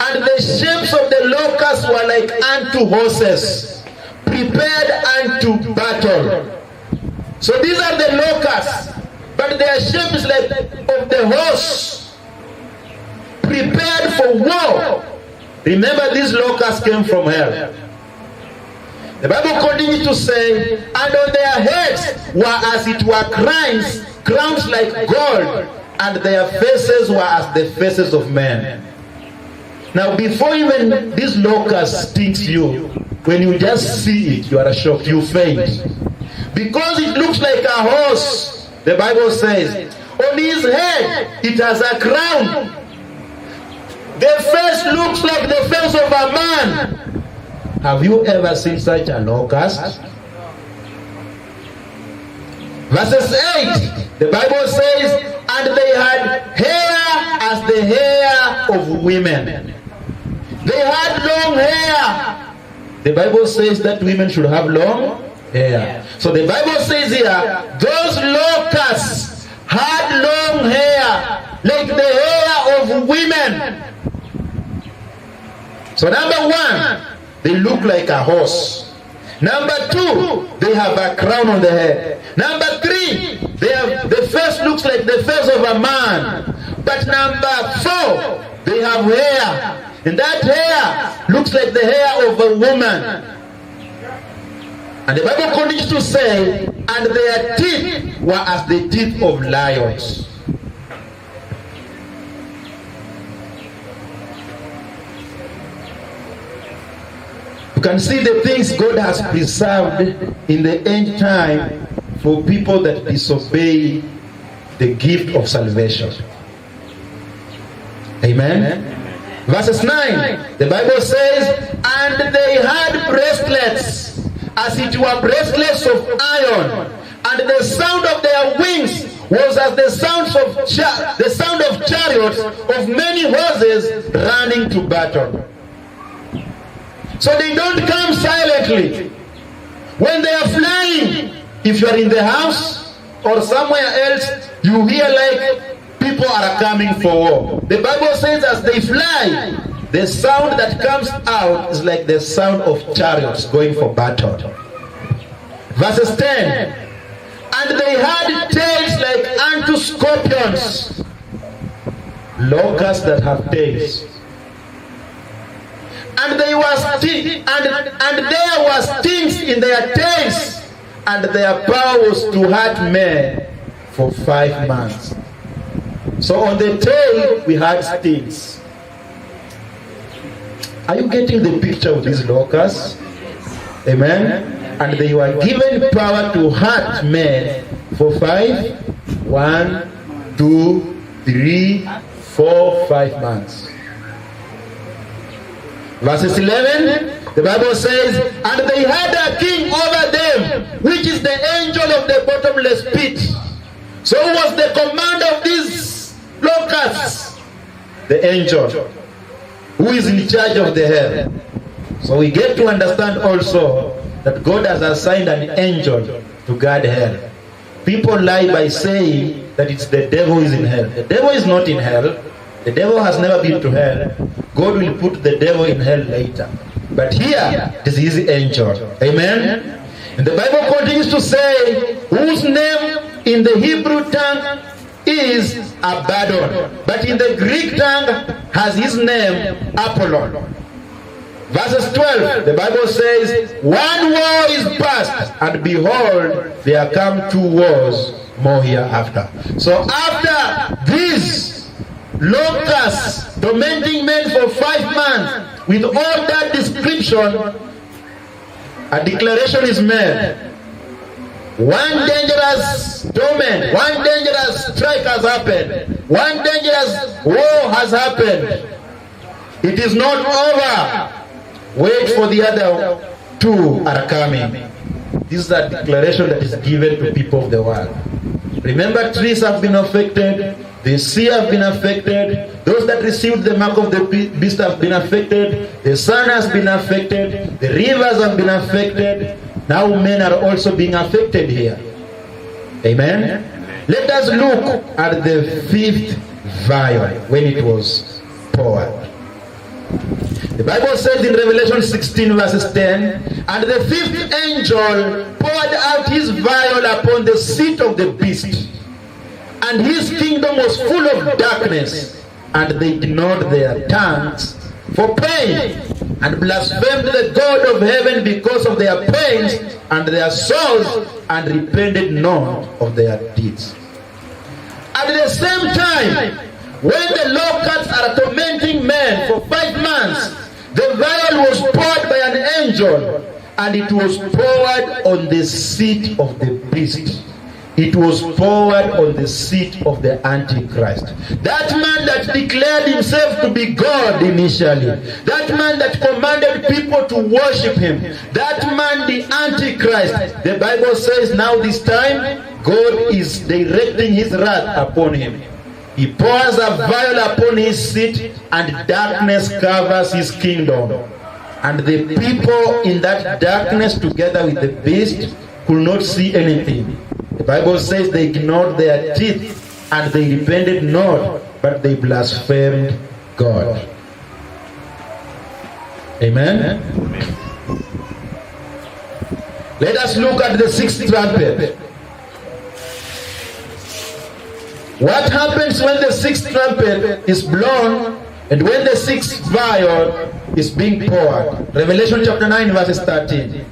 And the shapes of the locusts were like unto horses, prepared unto battle. So these are the locusts, but their shape is like of the horse, prepared for war. Remember, these locusts came from hell. The Bible continues to say, and on their heads were as it were crowns like gold, and their faces were as the faces of men. Now, before even this locust stings you, when you just see it, you are shocked, you faint. Because it looks like a horse, the Bible says, on his head it has a crown. The face looks like the face of a man. Have you ever seen such a locust? Verses 8, the Bible says, and they had hair as the hair of women. They had long hair. The Bible says that women should have long hair. So the Bible says here, those locusts had long hair, like the hair of women. So number one, they look like a horse. Number two, they have a crown on the head. Number three, the face looks like the face of a man. But number four, they have hair. And that hair looks like the hair of a woman. And the Bible continues to say, and their teeth were as the teeth of lions. You can see the things God has preserved in the end time for people that disobey the gift of salvation. Amen. Verses 9, the Bible says, and they had bracelets, as it were bracelets of iron, and the sound of their wings was as the sound of chariots of many horses running to battle. So they don't come silently. When they are flying, if you are in the house or somewhere else, you hear like people are coming for war. The Bible says as they fly, the sound that comes out is like the sound of chariots going for battle. Verses 10, and they had tails like unto scorpions. Locusts that have tails. And there was stings in their tails, and their power was to hurt men for 5 months. So on the tail we had stings. Are you getting the picture of these locusts? Amen. And they were given power to hurt men for 5, 1, 2, 3, 4, 5 months. Verses 11, the Bible says, and they had a king over them, which is the angel of the bottomless pit. So who was the commander of these locusts? The angel, who is in charge of the hell. So we get to understand also that God has assigned an angel to guard hell. People lie by saying that it's the devil is in hell. The devil is not in hell. The devil has never been to hell. God will put the devil in hell later. But here, this is his angel. Amen? And the Bible continues to say, whose name in the Hebrew tongue is Abaddon, but in the Greek tongue has his name Apollon. Verses 12, the Bible says, one war is past, and behold, there come 2 wars more hereafter. So after these locusts tormenting men for 5 months, with all that description, a declaration is made. One dangerous torment, one dangerous strike has happened, one dangerous war has happened. It is not over. Wait for the other 2 are coming. This is a declaration that is given to people of the world. Remember, trees have been affected, the sea have been affected, those that received the mark of the beast have been affected, the sun has been affected, the rivers have been affected. Now men are also being affected here. Amen? Let us look at the 5th vial when it was poured. The Bible says in Revelation 16 verses 10, and the fifth angel poured out his vial upon the seat of the beast, and his kingdom was full of darkness, and they ignored their tongues for pain, and blasphemed the God of heaven because of their pains and their sorrows, and repented not of their deeds. At the same time, when the locusts are tormenting men for 5 months, the vial was poured by an angel, and it was poured on the seat of the beast. It was poured on the seat of the Antichrist. That man that declared himself to be God initially. That man that commanded people to worship him. That man, the Antichrist. The Bible says now this time, God is directing his wrath upon him. He pours a vial upon his seat, and darkness covers his kingdom. And the people in that darkness together with the beast could not see anything. The Bible says they ignored their teeth and they repented not, but they blasphemed God. Amen? Let us look at the sixth trumpet. What happens when the sixth trumpet is blown and when the sixth vial is being poured? Revelation chapter 9 verses 13.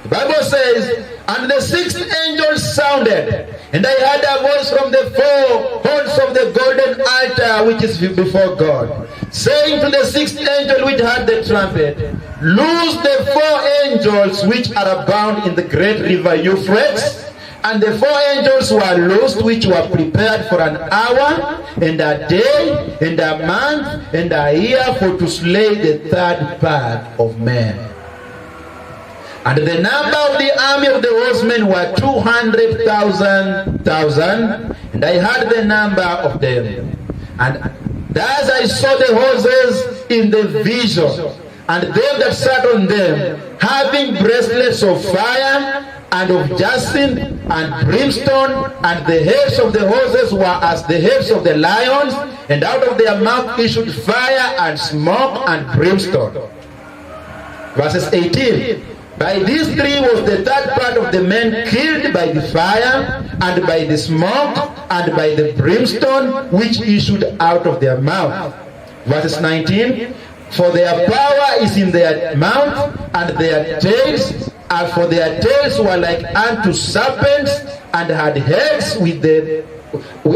The Bible says, and the sixth angel sounded, and I heard a voice from the four horns of the golden altar which is before God, saying to the sixth angel which had the trumpet, loose the 4 angels which are bound in the great river Euphrates. And the 4 angels were loosed, which were prepared for an hour, and a day, and a month, and a year, for to slay the third part of men. And the number of the army of the horsemen were 200,000, and I heard the number of them. And as I saw the horses in the vision, and them that sat on them, having bracelets of fire, and of jacinth, and brimstone, and the heads of the horses were as the heads of the lions, and out of their mouth issued fire, and smoke, and brimstone. Verses 18. By these 3 was the third part of the men killed by the fire, and by the smoke, and by the brimstone, which issued out of their mouth. Verses 19. For their power is in their mouth, and their tails, and for their tails were like unto serpents, and had heads with them,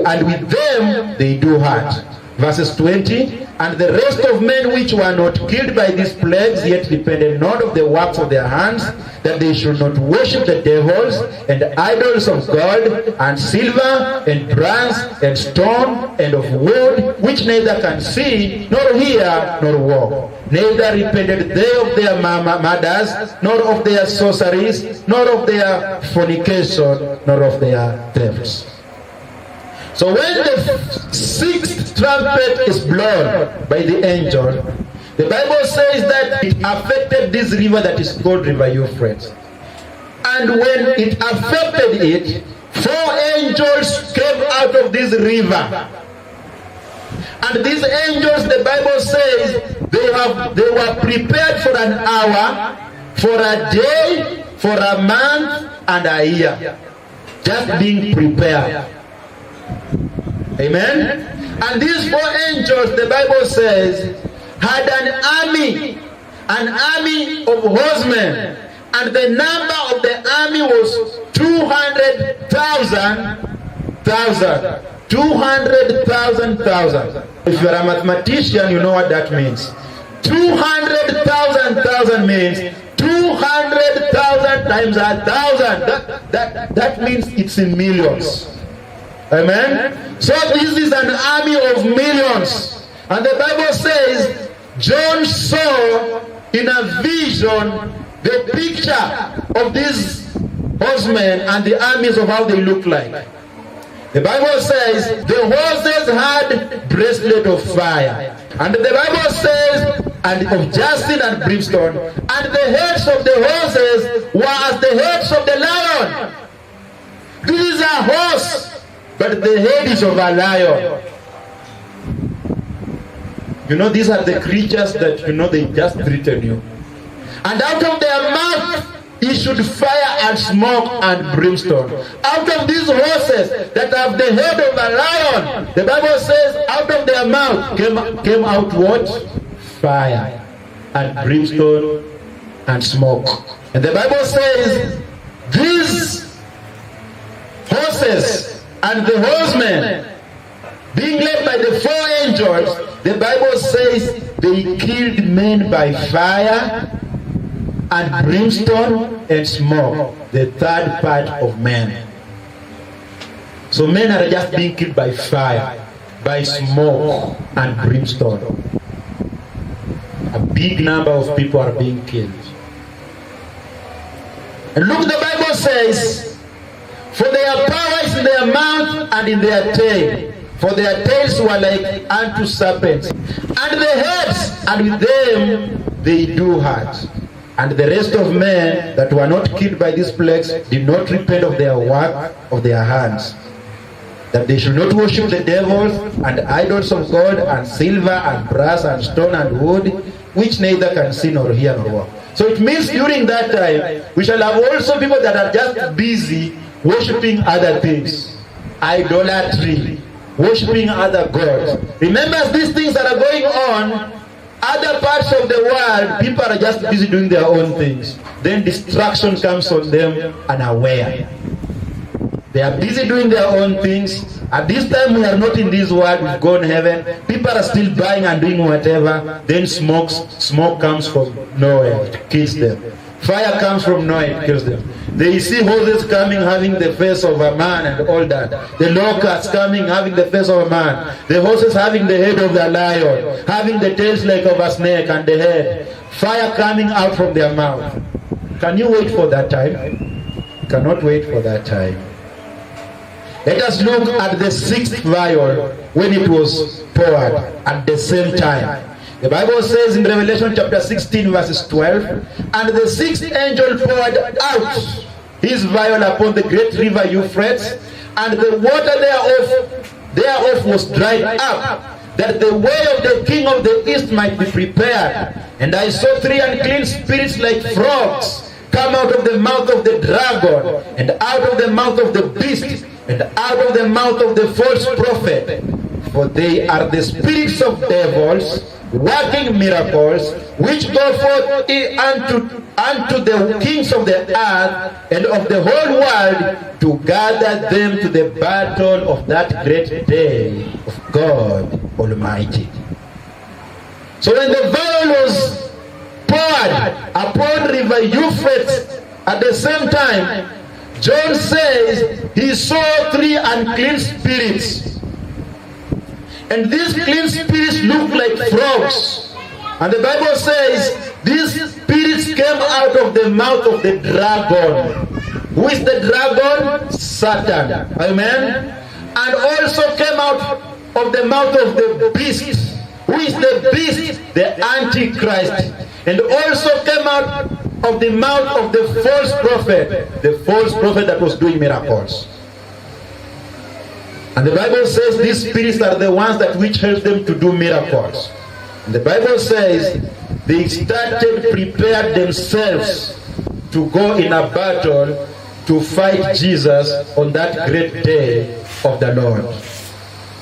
and with them they do hurt. Verses 20. And the rest of men which were not killed by these plagues, yet repented not of the works of their hands, that they should not worship the devils and idols of gold, and silver, and bronze, and stone, and of wood, which neither can see, nor hear, nor walk. Neither repented they of their murders, nor of their sorceries, nor of their fornication, nor of their thefts. So when the sixth trumpet is blown by the angel, the Bible says that it affected this river that is called River Euphrates. And when it affected it, 4 angels came out of this river. And these angels, the Bible says, they were prepared for an hour, for a day, for a month, and a year. Just being prepared. Amen? And these 4 angels, the Bible says, had an army of horsemen, and the number of the army was 200,000. 200,000. If you are a mathematician, you know what that means. 200,000 means 200,000 times 1,000. That means it's in millions. Amen? So this is an army of millions. And the Bible says, John saw in a vision the picture of these horsemen and the armies of how they look like. The Bible says the horses had bracelet of fire. And the Bible says, and of jacinth and brimstone, and the heads of the horses were as the heads of the lion. This is a horse, but the head is of a lion. These are the creatures that, they just threaten you. And out of their mouth issued fire and smoke and brimstone. Out of these horses that have the head of a lion, the Bible says, out of their mouth came out what? Fire and brimstone and smoke. And the Bible says, these horses and the horsemen, being led by the 4 angels, the Bible says they killed men by fire and brimstone and smoke, the third part of men. So men are just being killed by fire, by smoke and brimstone. A big number of people are being killed. And look, the Bible says, for their power is in their mouth and in their tail. For their tails were like unto serpents, and the heads, and with them they do hurt. And the rest of men that were not killed by these plagues did not repent of their work of their hands, that they should not worship the devils and idols of God, and silver and brass and stone and wood, which neither can see nor hear nor walk. So it means during that time, we shall have also people that are just busy worshiping other things. Idolatry. Worshipping other gods. Remember, as these things that are going on, other parts of the world, people are just busy doing their own things. Then distraction comes on them unaware. They are busy doing their own things. At this time, we are not in this world, we've gone heaven. People are still buying and doing whatever. Then smoke comes from nowhere, it kills them. Fire comes from nowhere, it kills them. They see horses coming having the face of a man and all that. The locusts coming having the face of a man. The horses having the head of the lion, having the tails like of a snake and the head. Fire coming out from their mouth. Can you wait for that time? You cannot wait for that time. Let us look at the 6th vial when it was poured at the same time. The Bible says in Revelation chapter 16 verses 12, and the 6th angel poured out his vial upon the great river Euphrates, and the water thereof was dried up, that the way of the king of the east might be prepared. And I saw 3 unclean spirits like frogs come out of the mouth of the dragon, and out of the mouth of the beast, and out of the mouth of the false prophet. For they are the spirits of devils, working miracles, which go forth unto the kings of the earth and of the whole world, to gather them to the battle of that great day of God Almighty. So when the vial was poured upon river Euphrates at the same time, John says he saw 3 unclean spirits. And these clean spirits look like frogs. And the Bible says these spirits came out of the mouth of the dragon. Who is the dragon? Satan. Amen. And also came out of the mouth of the beast. Who is the beast? The Antichrist. And also came out of the mouth of the false prophet. The false prophet that was doing miracles. And the Bible says these spirits are the ones that which help them to do miracles. And the Bible says they prepared themselves to go in a battle to fight Jesus on that great day of the Lord.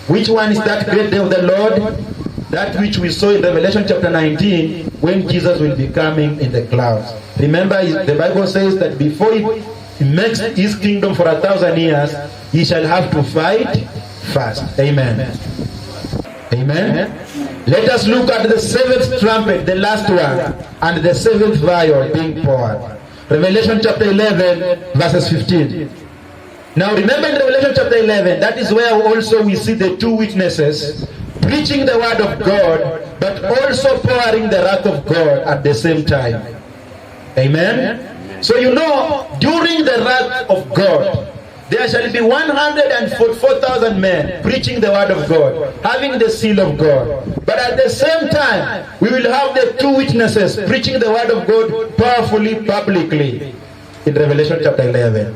Which one is that great day of the Lord? That which we saw in Revelation chapter 19, when Jesus will be coming in the clouds. Remember, the Bible says that before he makes his kingdom for 1,000 years, he shall have to fight first. Amen. Amen. Let us look at the 7th trumpet, the last one, and the 7th vial being poured. Revelation chapter 11, verses 15. Now remember, in Revelation chapter 11, that is where also we see the 2 witnesses preaching the word of God, but also pouring the wrath of God at the same time. Amen. So during the wrath of God, there shall be 144,000 men preaching the word of God, having the seal of God. But at the same time, we will have the 2 witnesses preaching the word of God powerfully, publicly, in Revelation chapter 11.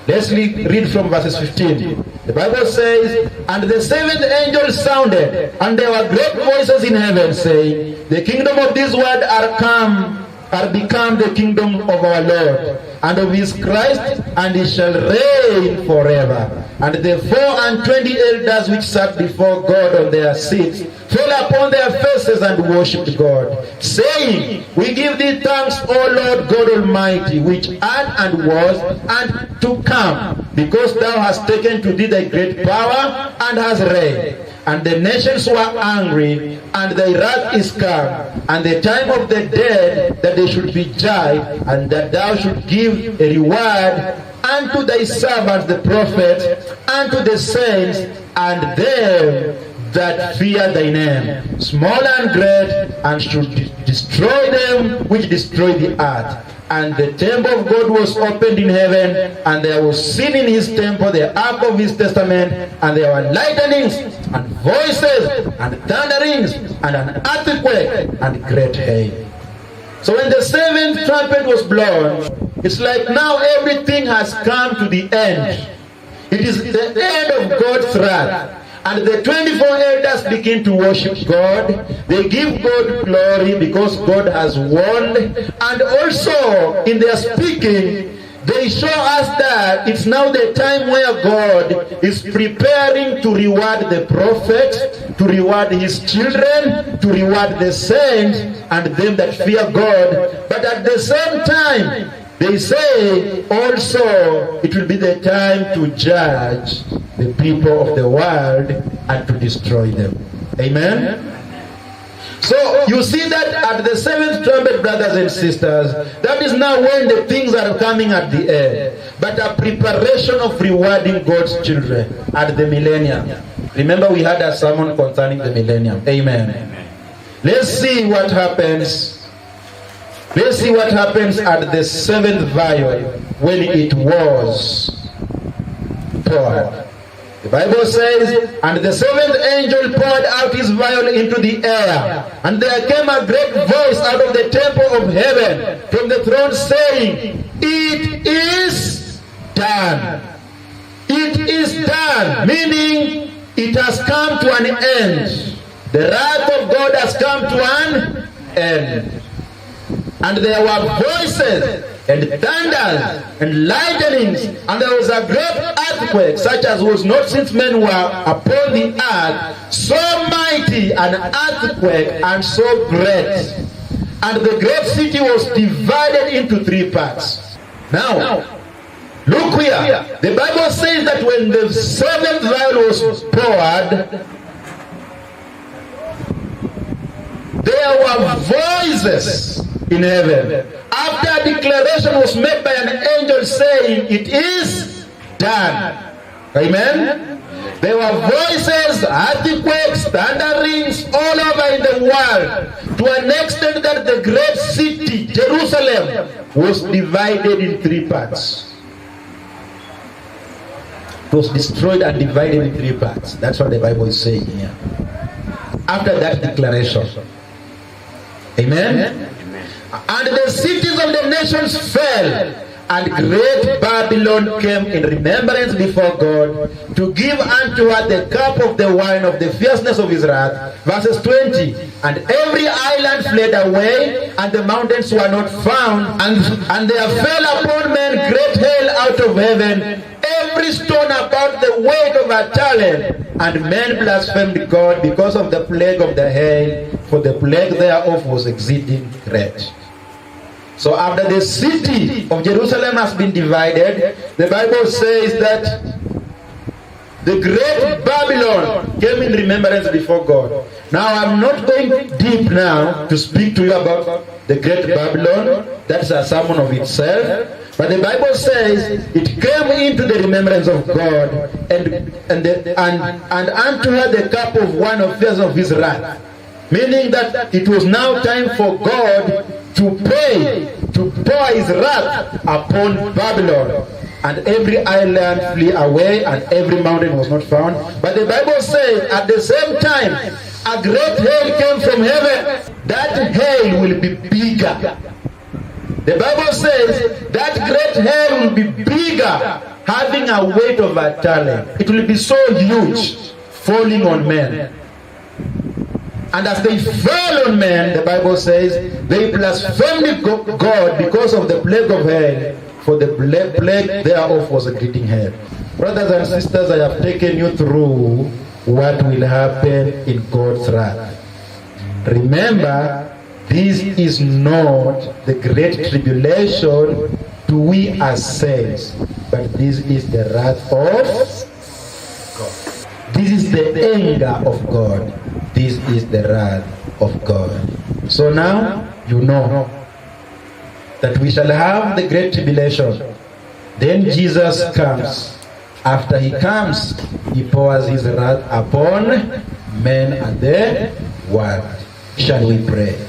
Let's read from verses 15. The Bible says, and the seventh angel sounded, and there were great voices in heaven saying, the kingdom of this world are become the kingdom of our Lord, and of his Christ, and he shall reign forever. And the 24 elders which sat before God on their seats fell upon their faces and worshipped God, saying, we give thee thanks, O Lord God Almighty, which art and was and to come, because thou hast taken to thee thy great power and hast reigned. And the nations were angry, and thy wrath is come, and the time of the dead that they should be judged, and that thou should give a reward unto thy servants the prophets, unto the saints, and them that fear thy name, small and great, and should destroy them which destroy the earth. And the temple of God was opened in heaven, and there was seen in his temple the ark of his testament, and there were lightnings, and voices, and thunderings, and an earthquake, and great hail. So when the seventh trumpet was blown, it's like now everything has come to the end. It is the end of God's wrath. And the 24 elders begin to worship God. They give God glory because God has won. And also, in their speaking, they show us that it's now the time where God is preparing to reward the prophets, to reward his children, to reward the saints, and them that fear God. But at the same time, they say also it will be the time to judge the people of the world and to destroy them. Amen? So you see that at the seventh trumpet, brothers and sisters, that is now when the things are coming at the end. But a preparation of rewarding God's children at the millennium. Remember we had a sermon concerning the millennium. Amen. Let's see what happens. Let's see what happens at the seventh vial when it was poured. The Bible says, and the seventh angel poured out his vial into the air, and there came a great voice out of the temple of heaven from the throne saying, it is done. It is done, meaning it has come to an end. The wrath of God has come to an end. And there were voices and thunders and lightnings, and there was a great earthquake, such as was not since men were upon the earth, so mighty an earthquake and so great. And the great city was divided into 3 parts. Now, look here. The Bible says that when the seventh vial was poured, there were voices in heaven. After a declaration was made by an angel saying, it is done. Amen? There were voices, earthquakes, thunderings all over in the world, to an extent that the great city, Jerusalem, was divided in 3 parts. It was destroyed and divided in 3 parts. That's what the Bible is saying here. After that declaration. Amen? And the cities of the nations fell, and great Babylon came in remembrance before God, to give unto her the cup of the wine of the fierceness of his wrath. Verses 20. And every island fled away, and the mountains were not found, and there fell upon men great hail out of heaven, every stone about the weight of a talent. And men blasphemed God because of the plague of the hail, for the plague thereof was exceeding great. So after the city of Jerusalem has been divided, the Bible says that the great Babylon came in remembrance before God. Now I'm not going deep now to speak to you about the great Babylon. That's a sermon of itself. But the Bible says it came into the remembrance of God, and unto her the cup of wine of fierce of his wrath. Meaning that it was now time for God to pour his wrath upon Babylon. And every island flew away, and every mountain was not found. But the Bible says at the same time, a great hail came from heaven. That hail will be bigger. The Bible says that great hail will be bigger. having a weight of a talent. It will be so huge, falling on men. And as they fell on men, the Bible says, they blasphemed God because of the plague of hell, for the plague thereof was a greeting hell. Brothers and sisters, I have taken you through what will happen in God's wrath. Remember, this is not the great tribulation to we as saints, but this is the wrath of God. This is the anger of God. This is the wrath of God. So now you know that we shall have the great tribulation. Then Jesus comes. After he comes, he pours his wrath upon men and the world. Shall we pray?